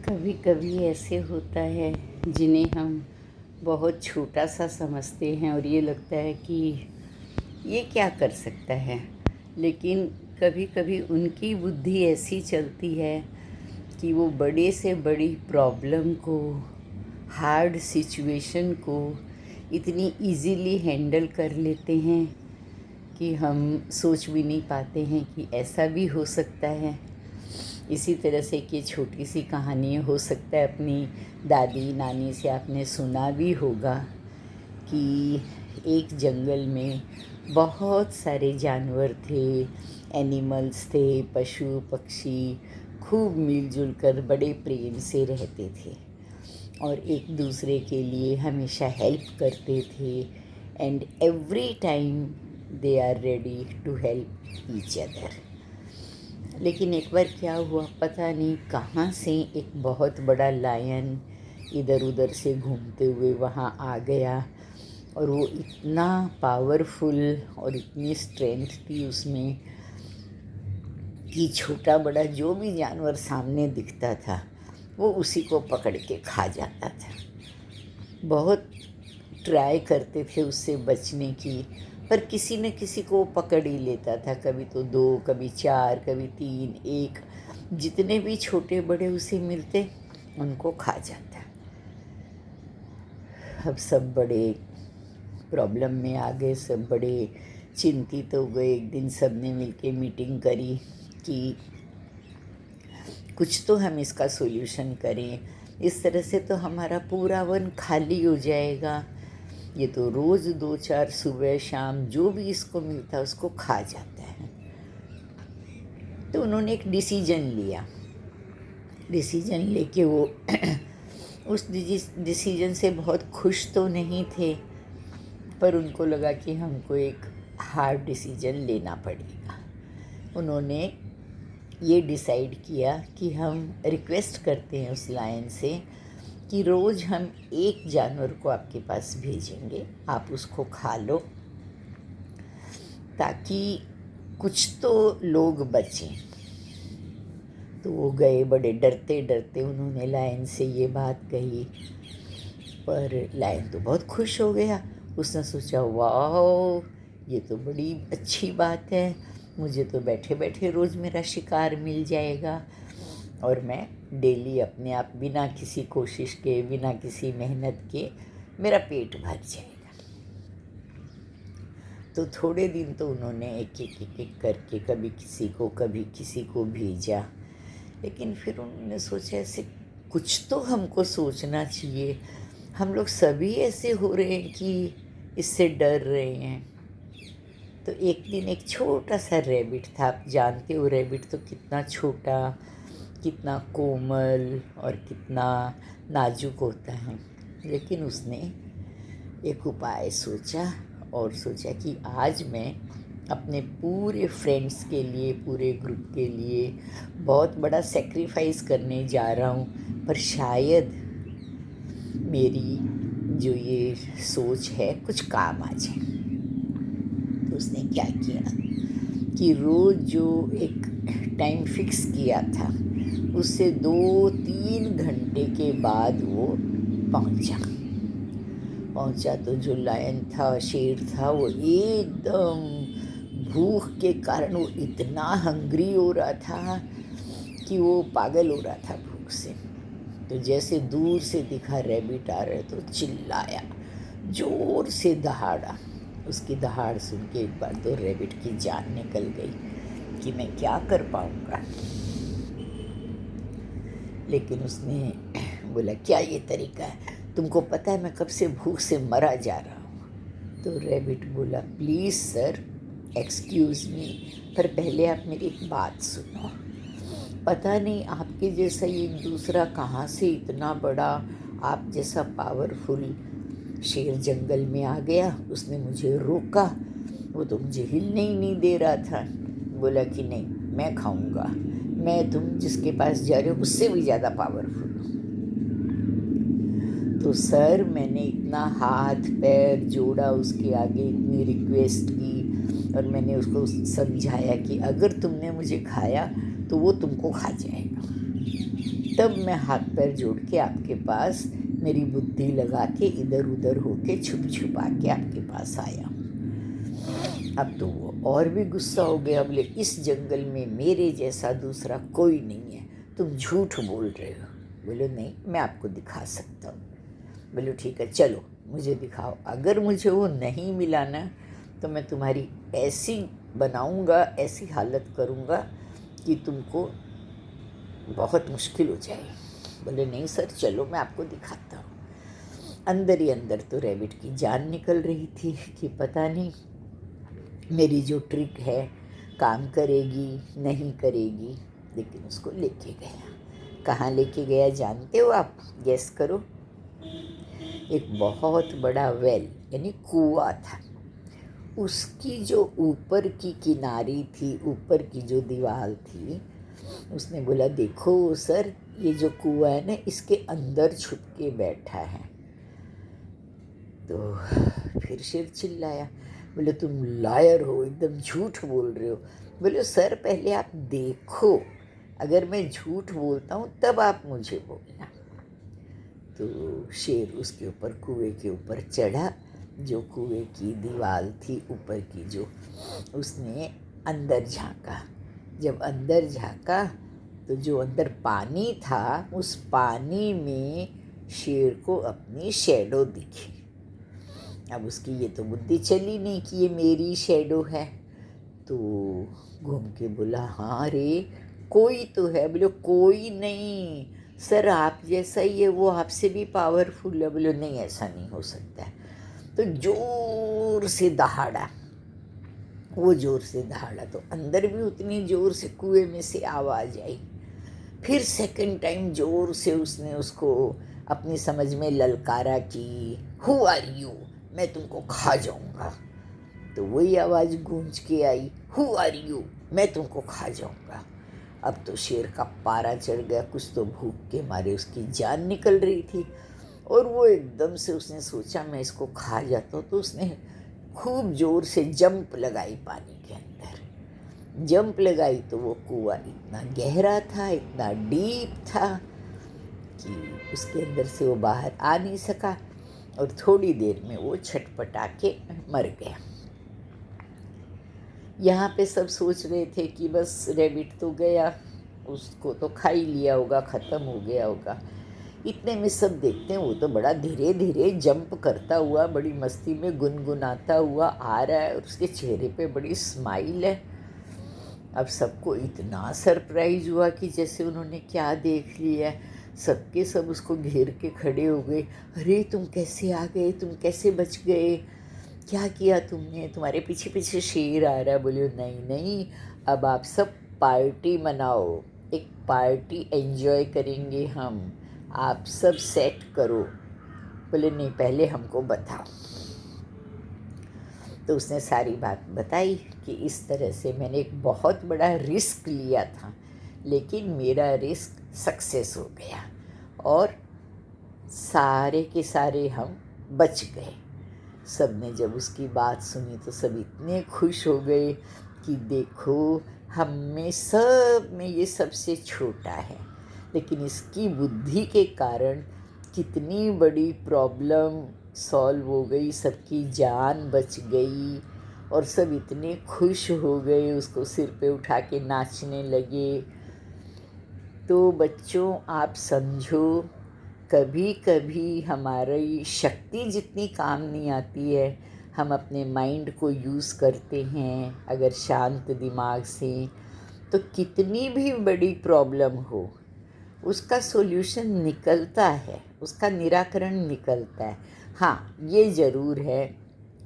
कभी कभी ऐसे होता है जिन्हें हम बहुत छोटा सा समझते हैं और ये लगता है कि ये क्या कर सकता है। लेकिन कभी कभी उनकी बुद्धि ऐसी चलती है कि वो बड़े से बड़ी प्रॉब्लम को, हार्ड सिचुएशन को इतनी इजीली हैंडल कर लेते हैं कि हम सोच भी नहीं पाते हैं कि ऐसा भी हो सकता है। इसी तरह से कि छोटी सी कहानी हो सकता है अपनी दादी नानी से आपने सुना भी होगा कि एक जंगल में बहुत सारे जानवर थे, एनिमल्स थे, पशु पक्षी खूब मिलजुल कर बड़े प्रेम से रहते थे और एक दूसरे के लिए हमेशा हेल्प करते थे। And every time they are ready to help each other. लेकिन एक बार क्या हुआ पता नहीं कहाँ से एक बहुत बड़ा लायन इधर उधर से घूमते हुए वहाँ आ गया और वो इतना पावरफुल और इतनी स्ट्रेंथ थी उसमें कि छोटा बड़ा जो भी जानवर सामने दिखता था वो उसी को पकड़ के खा जाता था। बहुत ट्राई करते थे उससे बचने की, पर किसी न किसी को पकड़ ही लेता था। कभी तो 2, कभी 4, कभी 3, 1, जितने भी छोटे बड़े उसे मिलते उनको खा जाता। अब सब बड़े प्रॉब्लम में आ गए, सब बड़े चिंतित हो गए। एक दिन सब ने मिलके मीटिंग करी कि कुछ तो हम इसका सॉल्यूशन करें, इस तरह से तो हमारा पूरा वन खाली हो जाएगा। ये तो रोज़ 2-4 सुबह शाम जो भी इसको मिलता है उसको खा जाता है। तो उन्होंने एक डिसीजन लिया। डिसीजन लेके वो उस डिसीजन से बहुत खुश तो नहीं थे, पर उनको लगा कि हमको एक हार्ड डिसीजन लेना पड़ेगा। उन्होंने ये डिसाइड किया कि हम रिक्वेस्ट करते हैं उस लायन से कि रोज़ हम एक जानवर को आपके पास भेजेंगे, आप उसको खा लो ताकि कुछ तो लोग बचें। तो वो गए, बड़े डरते डरते उन्होंने लायन से ये बात कही, पर लायन तो बहुत खुश हो गया। उसने सोचा वाह ये तो बड़ी अच्छी बात है, मुझे तो बैठे बैठे रोज़ मेरा शिकार मिल जाएगा और मैं डेली अपने आप बिना किसी कोशिश के, बिना किसी मेहनत के मेरा पेट भर जाएगा। तो थोड़े दिन तो उन्होंने एक करके कभी किसी को भेजा। लेकिन फिर उन्होंने सोचा ऐसे कुछ तो हमको सोचना चाहिए। हम लोग सभी ऐसे हो रहे हैं कि इससे डर रहे हैं। तो एक दिन एक छोटा सा रैबिट था। आप जानते हो रैबिट तो कितना छोटा, कितना कोमल और कितना नाजुक होता है। लेकिन उसने एक उपाय सोचा और सोचा कि आज मैं अपने पूरे फ्रेंड्स के लिए, पूरे ग्रुप के लिए बहुत बड़ा सेक्रीफाइस करने जा रहा हूँ, पर शायद मेरी जो ये सोच है कुछ काम आ जाए। तो उसने क्या किया कि रोज़ जो एक टाइम फिक्स किया था उससे 2-3 घंटे के बाद वो पहुंचा तो जो लायन था, शेर था, वो एकदम भूख के कारण वो इतना हंग्री हो रहा था कि वो पागल हो रहा था भूख से। तो जैसे दूर से दिखा रैबिट आ रहा तो चिल्लाया, जोर से दहाड़ा। उसकी दहाड़ सुन के एक बार तो रैबिट की जान निकल गई कि मैं क्या कर पाऊँगा। लेकिन उसने बोला क्या ये तरीका है, तुमको पता है मैं कब से भूख से मरा जा रहा हूँ। तो रैबिट बोला प्लीज़ सर एक्सक्यूज़ मी, पर पहले आप मेरी एक बात सुनो। पता नहीं आपके जैसा ये दूसरा कहाँ से इतना बड़ा, आप जैसा पावरफुल शेर जंगल में आ गया। उसने मुझे रोका, वो तो मुझे हिलने ही नहीं दे रहा था। बोला कि नहीं मैं खाऊंगा, मैं तुम जिसके पास जा रहे हो उससे भी ज़्यादा पावरफुल हूँ। तो सर मैंने इतना हाथ पैर जोड़ा उसके आगे, इतनी रिक्वेस्ट की और मैंने उसको समझाया कि अगर तुमने मुझे खाया तो वो तुमको खा जाएगा। तब मैं हाथ पैर जोड़ के आपके पास मेरी बुद्धि लगा के इधर उधर होके छुप छुपा के आपके पास आया। अब तो वो और भी गुस्सा हो गया, बोले इस जंगल में मेरे जैसा दूसरा कोई नहीं है, तुम झूठ बोल रहे हो। बोले नहीं, मैं आपको दिखा सकता हूँ। बोले ठीक है, चलो मुझे दिखाओ। अगर मुझे वो नहीं मिला ना तो मैं तुम्हारी ऐसी बनाऊँगा, ऐसी हालत करूँगा कि तुमको बहुत मुश्किल हो जाएगी। बोले नहीं सर, चलो मैं आपको दिखाता हूँ। अंदर ही अंदर तो रैबिट की जान निकल रही थी कि पता नहीं मेरी जो ट्रिक है काम करेगी नहीं करेगी, लेकिन उसको लेके गया। कहाँ लेके गया जानते हो आप? गेस करो। एक बहुत बड़ा वेल यानी कुआं था। उसकी जो ऊपर की किनारी थी, ऊपर की जो दीवार थी, उसने बोला देखो सर, ये जो कुआं है ना, इसके अंदर छुप के बैठा है। तो फिर शेर चिल्लाया, बोले तुम लायर हो, एकदम झूठ बोल रहे हो। बोले सर पहले आप देखो, अगर मैं झूठ बोलता हूँ तब आप मुझे बोलना। तो शेर उसके ऊपर, कुएं के ऊपर चढ़ा, जो कुएं की दीवार थी ऊपर की, जो उसने अंदर झांका। जब अंदर झांका तो जो अंदर पानी था, उस पानी में शेर को अपनी शैडो दिखी। अब उसकी ये तो बुद्धि चली नहीं कि ये मेरी शैडो है, तो घूम के बोला हाँ रे, कोई तो है। बोले कोई नहीं सर, आप जैसा ही है, वो आपसे भी पावरफुल है। बोले नहीं, ऐसा नहीं हो सकता है। तो जोर से दहाड़ा, वो जोर से दहाड़ा तो अंदर भी उतनी जोर से कुएं में से आवाज़ आई। फिर सेकंड टाइम जोर से उसने उसको अपनी समझ में ललकारा कि हु आर यू, मैं तुमको खा जाऊंगा। तो वही आवाज़ गूंज के आई, हु आर यू, मैं तुमको खा जाऊंगा। अब तो शेर का पारा चढ़ गया, कुछ तो भूख के मारे उसकी जान निकल रही थी। और वो एकदम से उसने सोचा मैं इसको खा जाता हूँ, तो उसने खूब जोर से जंप लगाई पानी के अंदर। जंप लगाई तो वो कुआं इतना गहरा था, इतना डीप था कि उसके अंदर से वो बाहर आ नहीं सका, और थोड़ी देर में वो छटपटा के मर गया। यहाँ पे सब सोच रहे थे कि बस रैबिट तो गया, उसको तो खा ही लिया होगा, ख़त्म हो गया होगा। इतने में सब देखते हैं वो तो बड़ा धीरे धीरे जंप करता हुआ, बड़ी मस्ती में गुनगुनाता हुआ आ रहा है, और उसके चेहरे पे बड़ी स्माइल है। अब सबको इतना सरप्राइज हुआ कि जैसे उन्होंने क्या देख लिया। सबके सब उसको घेर के खड़े हो गए। अरे तुम कैसे आ गए, तुम कैसे बच गए, क्या किया तुमने, तुम्हारे पीछे पीछे शेर आ रहा है। बोले नहीं नहीं, अब आप सब पार्टी मनाओ, एक पार्टी एंजॉय करेंगे हम, आप सब सेट करो। बोले नहीं, पहले हमको बताओ। तो उसने सारी बात बताई कि इस तरह से मैंने एक बहुत बड़ा रिस्क लिया था, लेकिन मेरा रिस्क सक्सेस हो गया और सारे के सारे हम बच गए। सब ने जब उसकी बात सुनी तो सब इतने खुश हो गए कि देखो, हम में सब में ये सबसे छोटा है, लेकिन इसकी बुद्धि के कारण कितनी बड़ी प्रॉब्लम सॉल्व हो गई, सबकी जान बच गई, और सब इतने खुश हो गए, उसको सिर पे उठा के नाचने लगे। तो बच्चों, आप समझो, कभी कभी हमारी शक्ति जितनी काम नहीं आती है, हम अपने माइंड को यूज़ करते हैं अगर शांत दिमाग से, तो कितनी भी बड़ी प्रॉब्लम हो उसका सॉल्यूशन निकलता है, उसका निराकरण निकलता है। हाँ, ये ज़रूर है,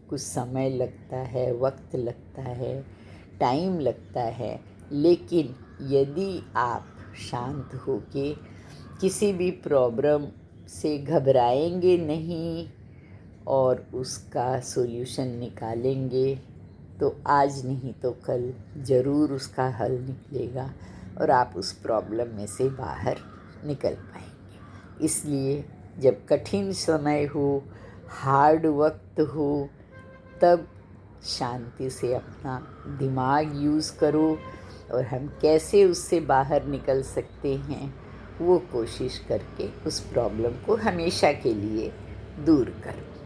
कुछ समय लगता है, वक्त लगता है, टाइम लगता है, लेकिन यदि आप शांत होके किसी भी प्रॉब्लम से घबराएंगे नहीं और उसका सॉल्यूशन निकालेंगे, तो आज नहीं तो कल ज़रूर उसका हल निकलेगा और आप उस प्रॉब्लम में से बाहर निकल पाएंगे। इसलिए जब कठिन समय हो, हार्ड वक्त हो, तब शांति से अपना दिमाग यूज़ करो, और हम कैसे उससे बाहर निकल सकते हैं वो कोशिश करके उस प्रॉब्लम को हमेशा के लिए दूर करो।